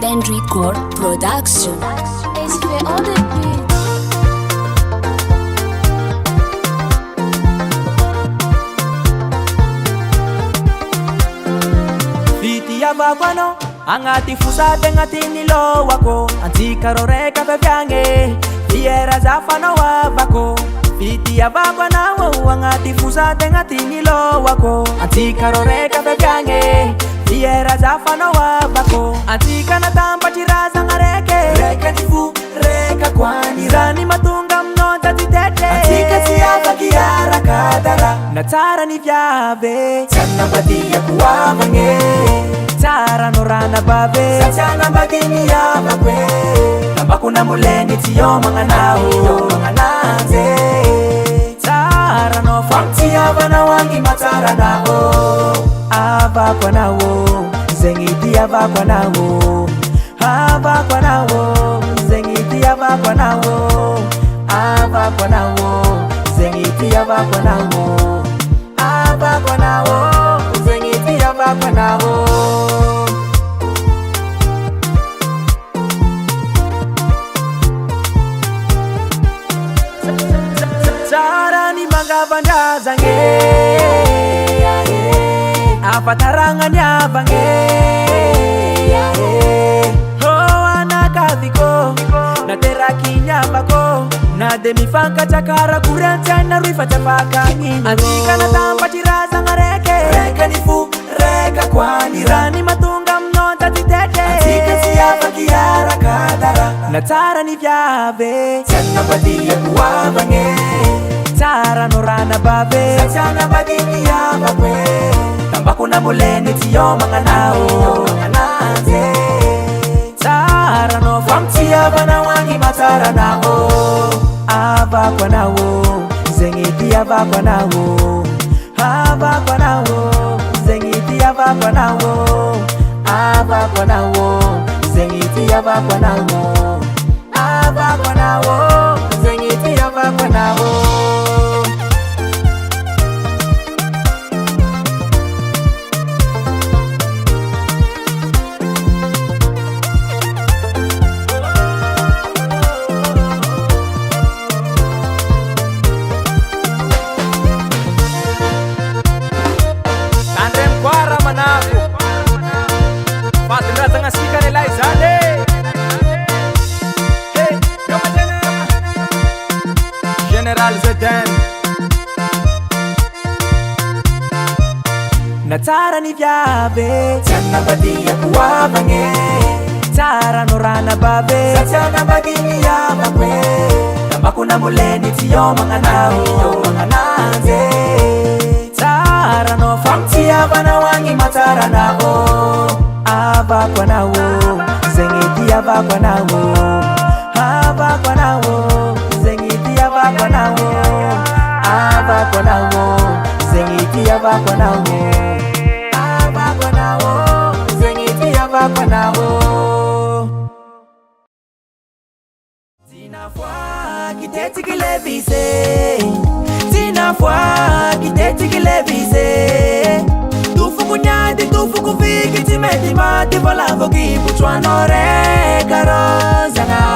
Dead and Record Production. Fiti ya vakwano angati fusate ngati nilo wako antikaroreka vevyange fiera zafano wavako. Fiti ya vakwano angati fusate ngati nilo wako antikaroreka vevyange fiera zafano wavako. Antikana tamba chiraza ngareke reka nifu reka kwani rani matunga mnota titete. Antika siyafa kiara kadara natara ni vyave sana badia kuwavange tara norana babe sana bagini ya bakwe namba kuna muleni tiyo mangananze tara no famti abana wangi matara nao abakwa nawo zengiti abakwa nawo abakwa nawo zengiti abakwa nawo abakwa nawo zengiti abakwa nawo abakwa nawo zengiti abakwa nawo. Sara ni magabanda zange apataranga nyabange ho anakaviko na teraki nyabako na demifanka chakara kuranta na ruifa chapaka ngini. Antika na tamba chiraza ngareke reka nifu reka kwani rani matunga mnota titete. Antika siyafa kiara kadara natara ni vyave sana badia kuwavange tara norana babe sana bagini ya bakwe namba kuna muleni tiyo manganao manganze tara no famti abana wangi matara nao abakwa nawo zengiti abakwa nawo abakwa nawo zengiti abakwa nawo abakwa nawo zengiti abakwa nawo abakwa nawo zengiti abakwa nawo. General Zeden natara ni vyave sana badia kuwavange tara norana babe sana bagini ya bakwe namba kuna muleni tiyo manganao manganze tara no famti abana wangi matara nao abakwa nawo zengiti abakwa nawo abakwa nawo zengiti abakwa nawo abakwa nawo zengiti abakwa nawo abakwa nawo zengiti abakwa nawo. Tinafwa kiteti kilevise tinafwa kiteti kilevise tufuku nyadi tufuku viki timeti mati vola voki puchwa nore karo zanga